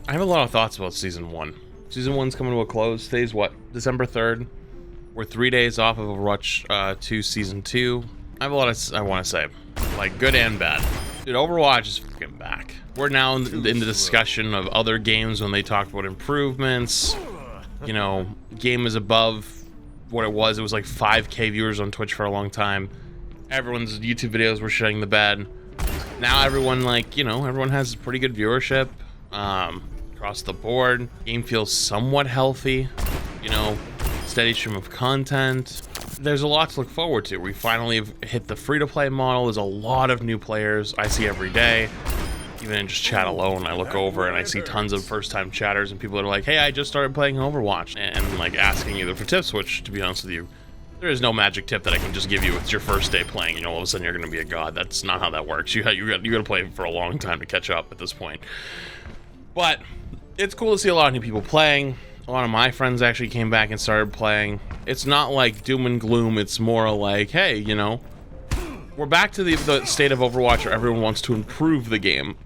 I have a lot of thoughts about Season 1. Season 1's coming to a close. Today's what? December 3rd. We're 3 days off of Overwatch 2 Season 2. I have a lot I want to say. Like, good and bad. Dude, Overwatch is fucking back. We're now in the discussion of other games when they talk about improvements. You know, game is above what it was. It was like 5K viewers on Twitch for a long time. Everyone's YouTube videos were shitting the bed. Now everyone, like, you know, everyone has pretty good viewership across the board. Game feels somewhat healthy, you know, steady stream of content. There's a lot to look forward to. We finally have hit the free-to-play model. There's a lot of new players I see every day. Even in just chat alone, I look over and I see tons of first-time chatters and people that are like, hey, I just started playing Overwatch, and like asking either for tips, which, to be honest with you, there is no magic tip that I can just give you. It's your first day playing, you know, all of a sudden you're going to be a god. That's not how that works. You got to play for a long time to catch up at this point. But it's cool to see a lot of new people playing. A lot of my friends actually came back and started playing. It's not like doom and gloom. It's more like, hey, you know, we're back to the state of Overwatch where everyone wants to improve the game,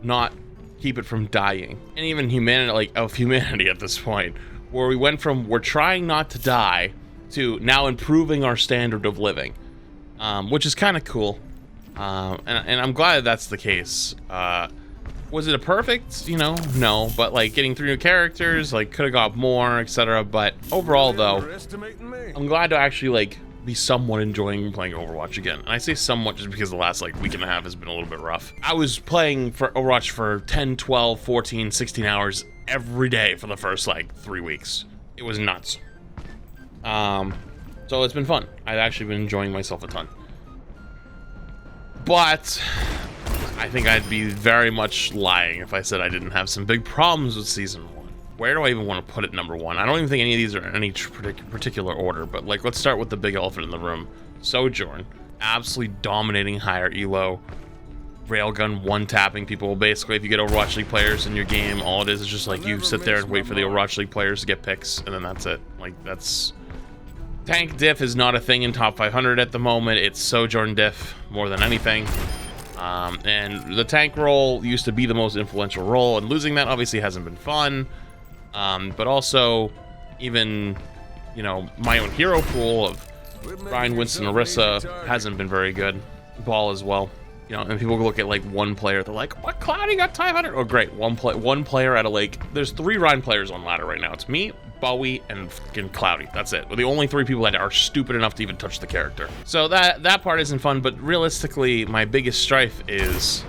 not keep it from dying. And even humanity at this point, where we went from we're trying not to die to now improving our standard of living, which is kind of cool. And I'm glad that's the case. Was it a perfect? You know, no, but like getting 3 new characters, like could have got more, etc. But overall, though, I'm glad to actually like be somewhat enjoying playing Overwatch again. And I say somewhat just because the last like week and a half has been a little bit rough. I was playing for Overwatch for 10, 12, 14, 16 hours every day for the first like 3 weeks. It was nuts. So it's been fun. I've actually been enjoying myself a ton. But I think I'd be very much lying if I said I didn't have some big problems with Season 1. Where do I even want to put it number 1? I don't even think any of these are in any particular order, but like, let's start with the big elephant in the room. Sojourn. Absolutely dominating higher elo. Railgun one-tapping people. Basically, if you get Overwatch League players in your game, all it is just like you sit there and wait for the Overwatch League players to get picks, and then that's it. Like, that's... Tank diff is not a thing in top 500 at the moment. It's Sojourn diff more than anything. And the tank role used to be the most influential role, and losing that obviously hasn't been fun. But also, even, you know, my own hero pool of Ryan, Winston, Orisa hasn't been very good. Ball as well. You know, and people look at like one player, they're like, what, Cloudy got 500? Oh, great. One player out of like, there's 3 Ryan players on ladder right now. It's me, Bowie, and fucking Cloudy. That's it. We're the only 3 people that are stupid enough to even touch the character. So that part isn't fun, but realistically, my biggest strife is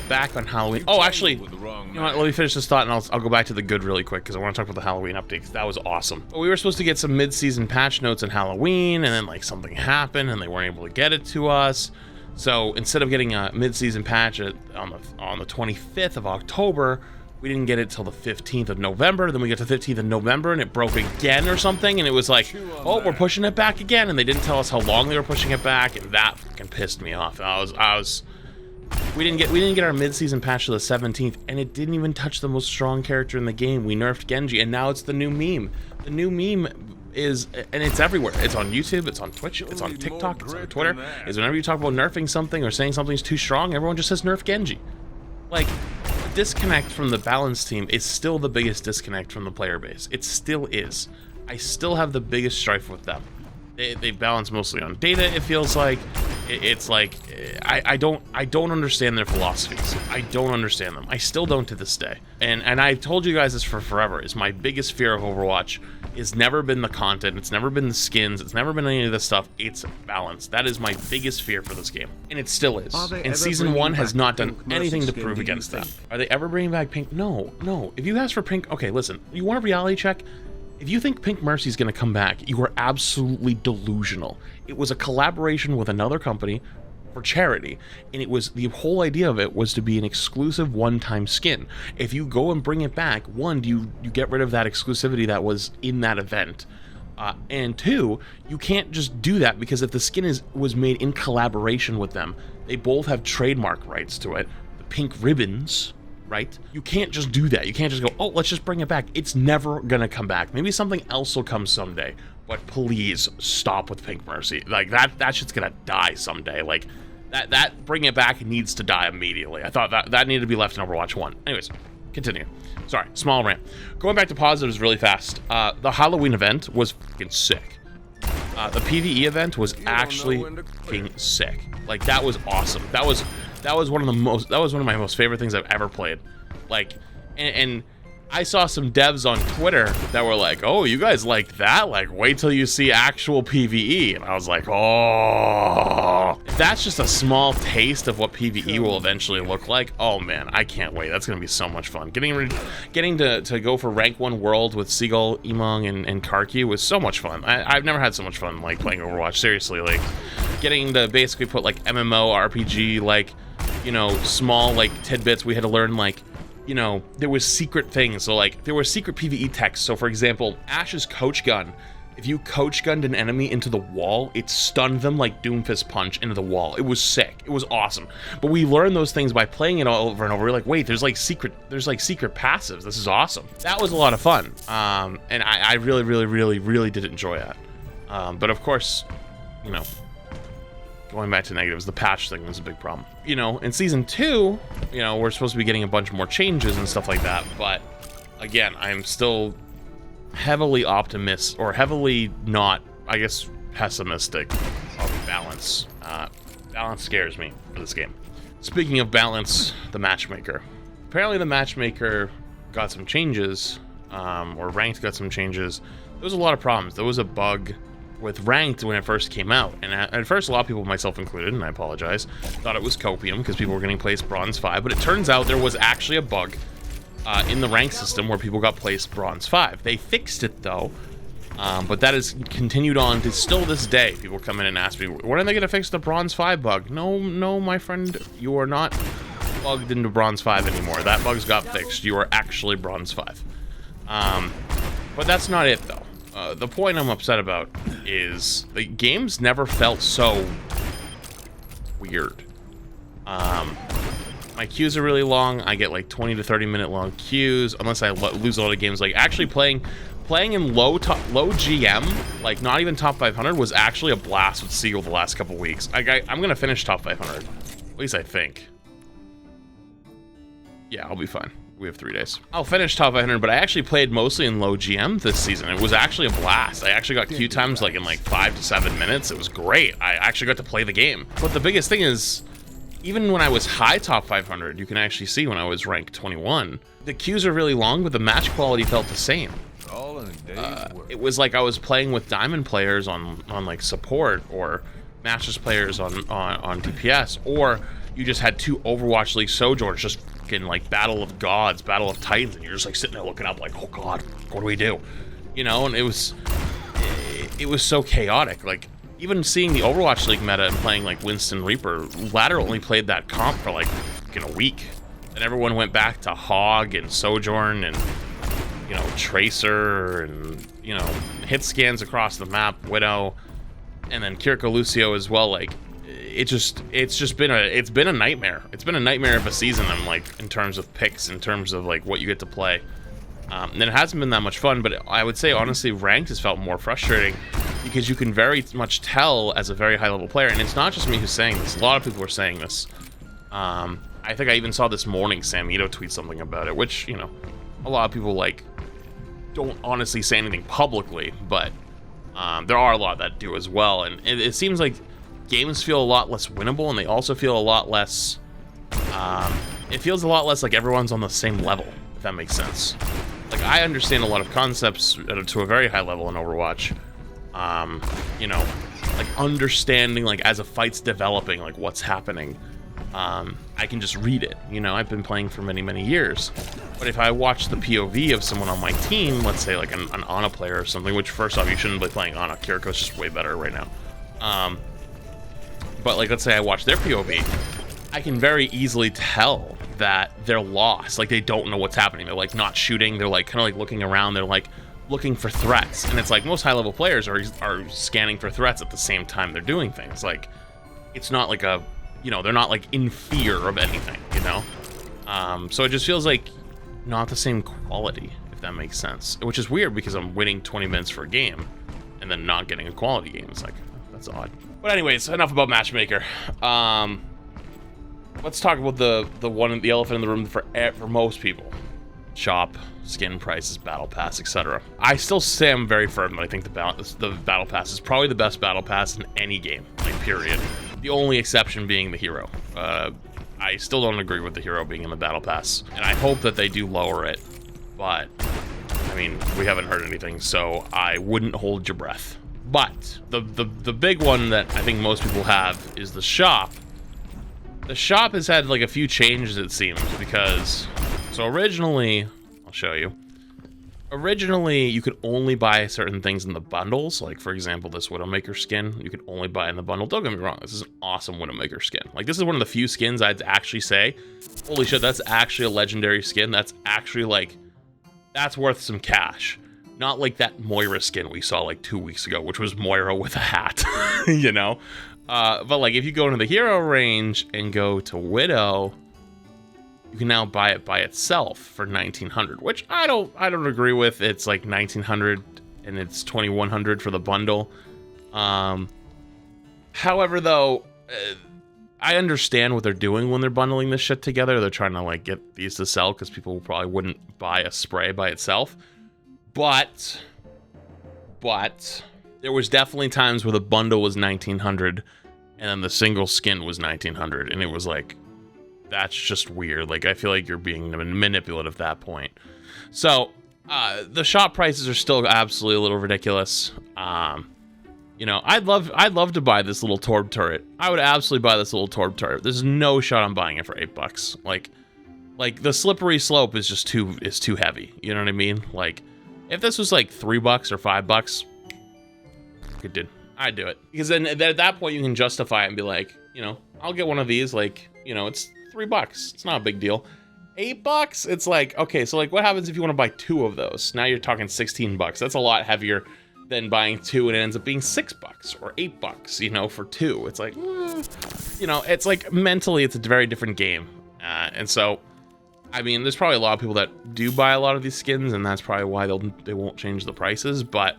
back on Halloween. Oh, actually, you know what, let me finish this thought and I'll go back to the good really quick because I want to talk about the Halloween update because that was awesome. But we were supposed to get some mid-season patch notes on Halloween, and then like something happened and they weren't able to get it to us. So instead of getting a mid-season patch on the 25th of October, we didn't get it till the 15th of November. Then we got to the 15th of November and it broke again or something, and it was like, oh, we're pushing it back again, and they didn't tell us how long they were pushing it back, and that fucking pissed me off. We didn't get our mid-season patch to the 17th, and it didn't even touch the most strong character in the game. We nerfed Genji, and now it's the new meme. The new meme is, and it's everywhere. It's on YouTube, it's on Twitch, it's on TikTok, it's on Twitter. Is whenever you talk about nerfing something or saying something's too strong, everyone just says nerf Genji. Like, the disconnect from the balance team is still the biggest disconnect from the player base. It still is. I still have the biggest strife with them. They balance mostly on data, it feels like. It's like, I don't understand their philosophies. I don't understand them. I still don't to this day. And I've told you guys this for forever, is my biggest fear of Overwatch has never been the content, it's never been the skins, it's never been any of this stuff, it's balance. That is my biggest fear for this game. And it still is. And Season 1 has not done anything to prove against that. Are they ever bringing back Pink? No. If you ask for Pink, okay, listen, you want a reality check? If you think Pink Mercy's gonna come back, you are absolutely delusional. It was a collaboration with another company for charity, and it was, the whole idea of it was to be an exclusive one-time skin. If you go and bring it back, one, you get rid of that exclusivity that was in that event, and 2, you can't just do that because if the skin was made in collaboration with them, they both have trademark rights to it. The pink ribbons, right? You can't just do that. You can't just go, oh, let's just bring it back. It's never gonna come back. Maybe something else will come someday, but please stop with Pink Mercy. Like, that shit's gonna die someday. Like, that bringing it back needs to die immediately. I thought that needed to be left in Overwatch 1. Anyways, continue. Sorry, small rant. Going back to positives really fast. The Halloween event was fucking sick. The PvE event was actually fucking sick. Like, that was awesome. That was one of my most favorite things I've ever played. Like, and I saw some devs on Twitter that were like, oh, you guys like that? Like, wait till you see actual PvE. And I was like, oh, if that's just a small taste of what PvE will eventually look like, oh man, I can't wait. That's gonna be so much fun. Getting to go for rank 1 world with Seagull, Emong, and Karki was so much fun. I've never had so much fun like playing Overwatch. Seriously, like getting to basically put like MMO RPG, like, you know, small like tidbits. We had to learn, like, you know, there was secret things. So like there were secret PvE texts. So for example, Ash's coach gun, if you coach gunned an enemy into the wall, it stunned them like Doomfist punch into the wall. It was sick. It was awesome. But we learned those things by playing it all over and over. We're like, wait, there's like secret passives. This is awesome. That was a lot of fun. And I really did enjoy that. But of course, you know, going back to negatives, the patch thing was a big problem. You know, in season 2, you know, we're supposed to be getting a bunch more changes and stuff like that, but again, I'm still heavily optimistic, or heavily not, I guess, pessimistic of balance. Balance scares me for this game. Speaking of balance, the matchmaker. Apparently the matchmaker got some changes, or ranked got some changes. There was a lot of problems. There was a bug with ranked when it first came out, and at first a lot of people, myself included, and I apologize, thought it was copium because people were getting placed bronze 5, but it turns out there was actually a bug in the rank system where people got placed bronze 5. They fixed it though, but that has continued on to still this day. People come in and ask me, when are they going to fix the bronze 5 bug? No, my friend, you are not plugged into bronze 5 anymore. That bug's got fixed. You are actually bronze 5. But that's not it though. The point I'm upset about is the games never felt so weird. My queues are really long. I get like 20 to 30 minute long queues, unless I lose a lot of games. Like actually playing in low GM, like not even top 500, was actually a blast with Seagull the last couple weeks. I'm gonna finish top 500, at least I think. Yeah, I'll be fine. We have 3 days. I'll finish top 500, but I actually played mostly in low GM this season. It was actually a blast. I actually got queue times like in like 5 to 7 minutes. It was great. I actually got to play the game. But the biggest thing is, even when I was high top 500, you can actually see when I was ranked 21, the queues are really long, but the match quality felt the same. It was like I was playing with diamond players on like support, or Masters players on DPS, or you just had 2 Overwatch League Sojourns just fucking like Battle of Gods, Battle of Titans, and you're just like sitting there looking up like, oh god, what do we do? You know, and it was so chaotic. Like, even seeing the Overwatch League meta and playing like Winston Reaper, Ladder only played that comp for like fucking a week. And everyone went back to Hog and Sojourn and, you know, Tracer and, you know, hit scans across the map, Widow, and then Kiriko Lucio as well. Like, it's been a nightmare. It's been a nightmare of a season. I'm like, in terms of picks, in terms of like what you get to play. And it hasn't been that much fun, but I would say honestly ranked has felt more frustrating because you can very much tell as a very high level player, and it's not just me who's saying this. A lot of people are saying this. I think I even saw this morning Samito tweet something about it, which, you know, a lot of people like don't honestly say anything publicly, but there are a lot that do as well. And it seems like games feel a lot less winnable, and they also feel a lot less, it feels a lot less like everyone's on the same level, if that makes sense. Like, I understand a lot of concepts to a very high level in Overwatch. You know, like understanding, like, as a fight's developing, like what's happening. I can just read it, you know. I've been playing for many years. But if I watch the POV of someone on my team, let's say like an Ana player or something, which first off, you shouldn't be playing Ana. Kiriko's just way better right now. But like, let's say I watch their POV, I can very easily tell that they're lost. Like, they don't know what's happening. They're like not shooting. They're like kind of like looking around. They're like looking for threats. And it's like most high level players are scanning for threats at the same time they're doing things. Like, it's not like a, you know, they're not like in fear of anything, you know? So it just feels like not the same quality, if that makes sense. Which is weird because I'm waiting 20 minutes for a game and then not getting a quality game. It's like, that's odd. But anyways, enough about Matchmaker. Let's talk about the elephant in the room for most people. shop, skin prices, battle pass, etc. I still say I'm very firm that I think the battle pass is probably the best battle pass in any game, like period. The only exception being the hero. I still don't agree with the hero being in the battle pass, and I hope that they do lower it, but I mean, we haven't heard anything, so I wouldn't hold your breath. But the big one that I think most people have is the shop. The shop has had like a few changes, it seems, because so originally, I'll show you. Originally, you could only buy certain things in the bundles. Like, for example, this Widowmaker skin, you could only buy in the bundle. Don't get me wrong, this is an awesome Widowmaker skin. Like, this is one of the few skins I'd actually say, holy shit, that's actually a legendary skin. That's actually, like, that's worth some cash. Not like that Moira skin we saw, like, 2 weeks ago, which was Moira with a hat, you know? But, like, if you go into the hero range and go to Widow, you can now buy it by itself for 1,900, which I don't agree with. It's like 1,900 and it's 2,100 for the bundle. However, though, I understand what they're doing when they're bundling this shit together. They're trying to like get these to sell because people probably wouldn't buy a spray by itself. But there was definitely times where the bundle was 1,900 and then the single skin was 1,900, and it was like, that's just weird. Like, I feel like you're being manipulative at that point. So, the shop prices are still absolutely a little ridiculous. You know, I'd love to buy this little Torb turret. I would absolutely buy this little Torb turret. There's no shot I'm buying it for $8. Like the slippery slope is just too heavy. You know what I mean? Like, if this was like $3 or $5, I'd do it. Because then at that point you can justify it and be like, you know, I'll get one of these. Like, you know, it's $3. It's not a big deal. $8, it's like, okay, so like what happens if you want to buy 2 of those? Now you're talking $16. That's a lot heavier than buying 2 and it ends up being $6 or $8, you know, for 2. It's like, you know, it's like mentally it's a very different game. And so, I mean, there's probably a lot of people that do buy a lot of these skins, and that's probably why they won't change the prices. But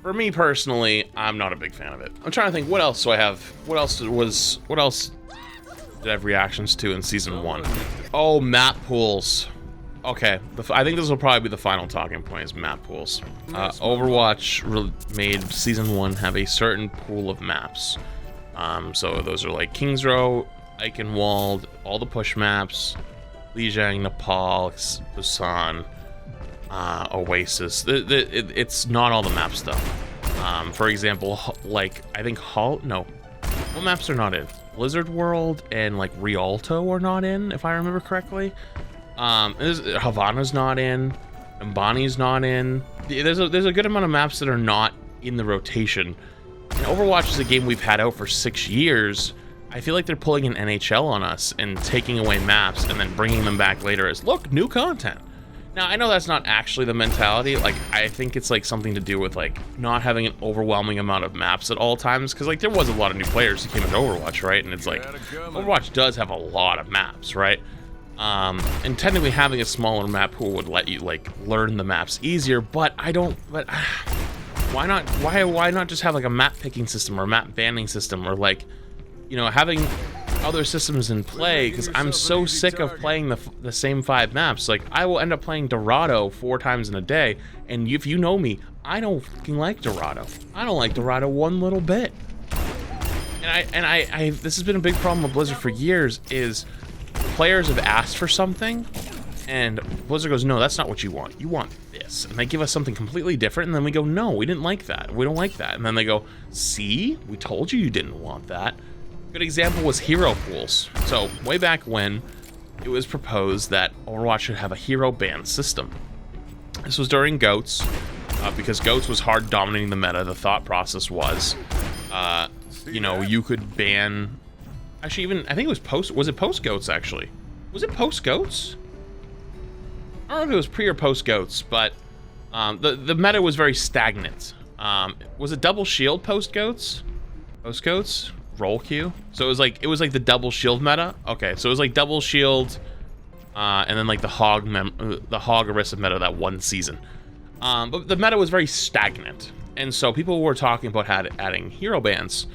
for me personally, I'm not a big fan of it. I'm trying to think, what else do I have? What else did I have reactions to in season 1? Oh, map pools. Okay, I think this will probably be the final talking point, is map pools. Overwatch made season 1 have a certain pool of maps. So those are like King's Row, Eichenwald, all the push maps, Lijiang, Nepal, Busan, Oasis. It's not all the map stuff. For example, like, I think what maps are not in? Blizzard World and like Rialto are not in, if I remember correctly. Havana's not in, Mbani's not in. There's a good amount of maps that are not in the rotation. And Overwatch is a game we've had out for 6 years. I feel like they're pulling an NHL on us and taking away maps and then bringing them back later as, look, new content. Now, I know that's not actually the mentality. Like, I think it's like something to do with like not having an overwhelming amount of maps at all times, because like there was a lot of new players who came into Overwatch, right? And it's like Overwatch does have a lot of maps, right? And technically having a smaller map pool would let you like learn the maps easier, but why not just have like a map picking system or a map banning system, or like, you know, having other systems in play? Because I'm so sick of playing the same 5 maps. Like, I will end up playing Dorado 4 times in a day, and if you know me, I don't fucking like Dorado. I don't like Dorado one little bit. And I this has been a big problem with Blizzard for years, is players have asked for something, and Blizzard goes, no, that's not what you want. You want this. And they give us something completely different, and then we go, no, we didn't like that. We don't like that. And then they go, see? We told you didn't want that. Good example was hero pools. So way back when, it was proposed that Overwatch should have a hero ban system. This was during GOATS, because GOATS was hard dominating the meta. The thought process was, you know, you could ban. Actually, even I think it was post. Was it post GOATS actually? Was it post GOATS? I don't know if it was pre or post GOATS, but the meta was very stagnant. Was it double shield post GOATS? Post GOATS? Roll queue. So it was like the double shield meta. Okay, so it was like double shield, and then like the hog Orisa meta that one season. But the meta was very stagnant, and so people were talking about adding hero bans,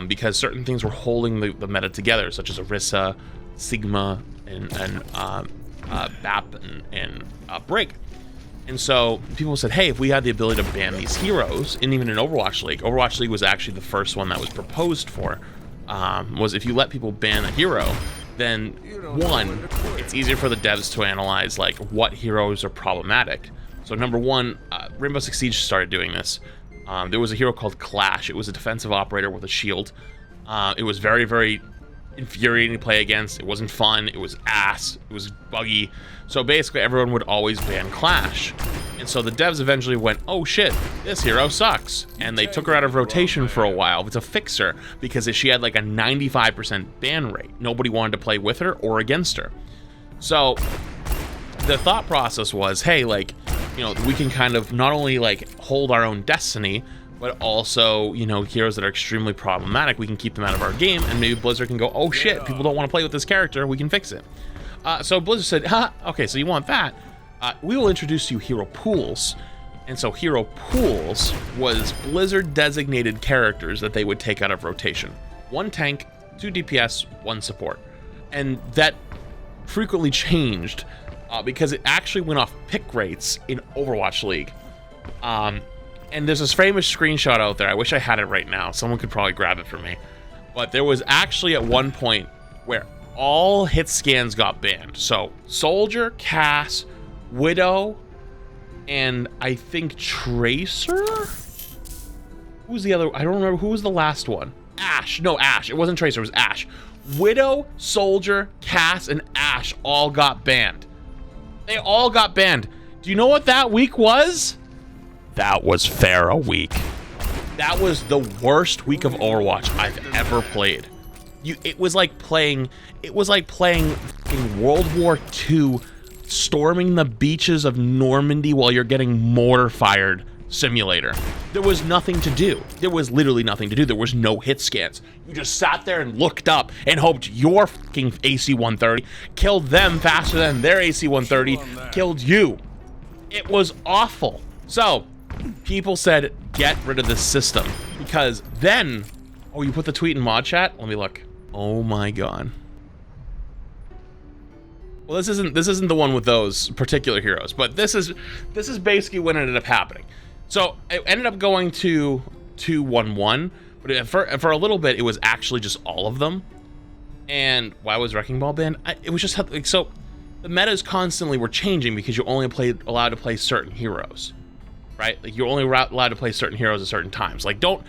because certain things were holding the meta together, such as Orisa, Sigma, and BAP and Brig. And so people said, hey, if we had the ability to ban these heroes, and even in Overwatch League was actually the first one that was proposed for, was if you let people ban a hero, then one, it's easier for the devs to analyze like what heroes are problematic. So number one, Rainbow Six Siege started doing this. There was a hero called Clash. It was a defensive operator with a shield. It was very, very infuriating to play against. It wasn't fun. It was ass. It was buggy. So basically everyone would always ban Clash. And so the devs eventually went, oh shit, this hero sucks. And they took her out of rotation for a while to fix her because she had like a 95% ban rate. Nobody wanted to play with her or against her. So the thought process was, hey, like, you know, we can kind of not only like hold our own destiny, but also, you know, heroes that are extremely problematic, we can keep them out of our game, and maybe Blizzard can go, oh shit, people don't want to play with this character, we can fix it. So Blizzard said, okay, so you want that? We will introduce you hero pools. And so hero pools was Blizzard designated characters that they would take out of rotation. 1 tank, 2 DPS, 1 support. And that frequently changed because it actually went off pick rates in Overwatch League. And there's this famous screenshot out there. I wish I had it right now. Someone could probably grab it for me. But there was actually at one point where all hit scans got banned. So Soldier, Cass, Widow, and I think Tracer? Who was the other? I don't remember. Who was the last one? Ashe. No, Ashe. It wasn't Tracer. It was Ashe. Widow, Soldier, Cass, and Ashe all got banned. They all got banned. Do you know what that week was? That was Pharah week. That was the worst week of Overwatch I've ever played. It was like playing fucking World War II, storming the beaches of Normandy while you're getting mortar fired simulator. There was nothing to do. There was literally nothing to do. There was no hit scans. You just sat there and looked up and hoped your fucking AC-130 killed them faster than their AC-130 killed you. It was awful. So people said, get rid of this system, because then, oh, you put the tweet in mod chat? Let me look. Oh my god. Well, this isn't the one with those particular heroes, but this is basically what ended up happening. So it ended up going to 2-1-1, but for a little bit it was actually just all of them. And why was Wrecking Ball banned? It was just like, so the metas constantly were changing because you're only allowed to play certain heroes. Right? Like you're only allowed to play certain heroes at certain times. Like don't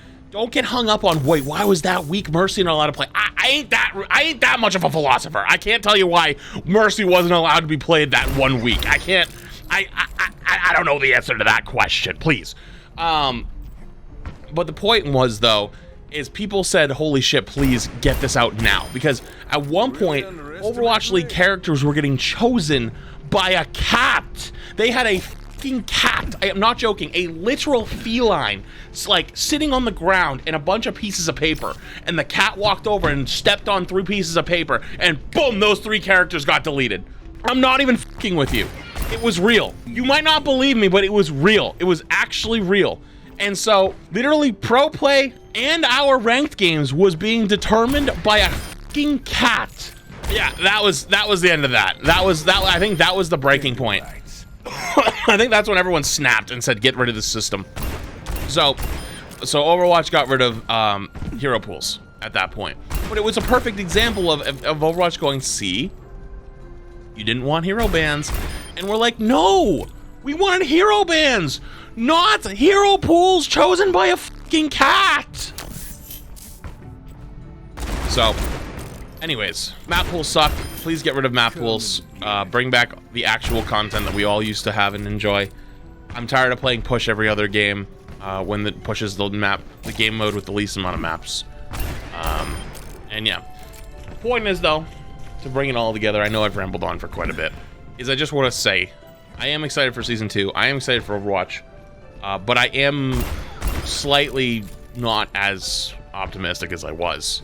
get hung up on, wait, why was that week Mercy not allowed to play? I ain't that much of a philosopher. I can't tell you why Mercy wasn't allowed to be played that one week. I can't. I don't know the answer to that question. Please. But the point was, though, is people said, holy shit, please get this out now, because at one point Overwatch League characters were getting chosen by a cat. They had a cat, I am not joking, a literal feline, like sitting on the ground in a bunch of pieces of paper, and the cat walked over and stepped on 3 pieces of paper, and boom, those 3 characters got deleted. I'm not even fucking with you. It was real. You might not believe me, but it was real. It was actually real. And so literally pro play and our ranked games was being determined by a fucking cat. Yeah, that was the end of that. I think that was the breaking point. I think that's when everyone snapped and said, get rid of the system. So Overwatch got rid of hero pools at that point. But it was a perfect example of Overwatch going, see, you didn't want hero bans. And we're like, no, we wanted hero bans, not hero pools chosen by a fucking cat. So anyways, map pools suck. Please get rid of map pools. Bring back the actual content that we all used to have and enjoy. I'm tired of playing push every other game when the push is the game mode with the least amount of maps. And yeah, the point is, though, to bring it all together, I know I've rambled on for quite a bit, is I just want to say I am excited for Season 2. I am excited for Overwatch, but I am slightly not as optimistic as I was.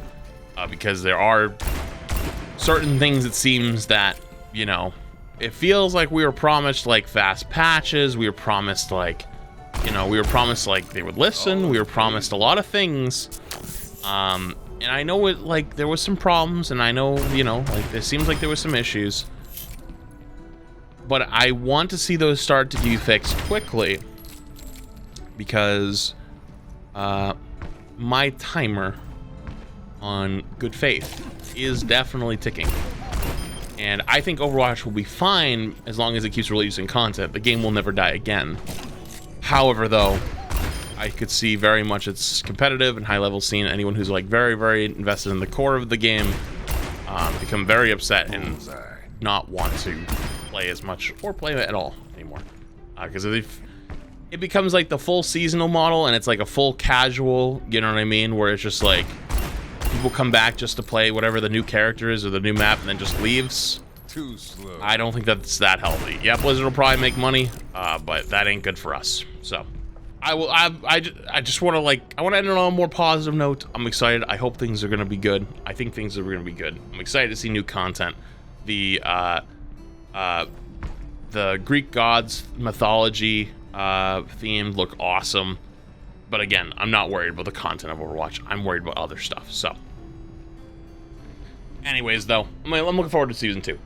Because there are certain things, it seems, that, you know, it feels like we were promised like fast patches, we were promised like, you know, we were promised like they would listen, we were promised a lot of things, and I know it, like, there was some problems, and I know, you know, like, it seems like there was some issues, but I want to see those start to be fixed quickly, because my timer on good faith is definitely ticking. And I think Overwatch will be fine as long as it keeps releasing content. The game will never die again. However, though, I could see very much its competitive and high-level scene. Anyone who's like very, very invested in the core of the game become very upset and not want to play as much or play it at all anymore. Because if it becomes like the full seasonal model and it's like a full casual, you know what I mean, where it's just like people come back just to play whatever the new character is or the new map and then just leaves. Too slow. I don't think that's that healthy. Yeah, Blizzard will probably make money, but that ain't good for us. So I just want to I want to end it on a more positive note. I'm excited. I hope things are going to be good. I think things are going to be good. I'm excited to see new content. The Greek gods mythology theme look awesome. But again, I'm not worried about the content of Overwatch. I'm worried about other stuff. So anyways, though, I'm looking forward to Season 2.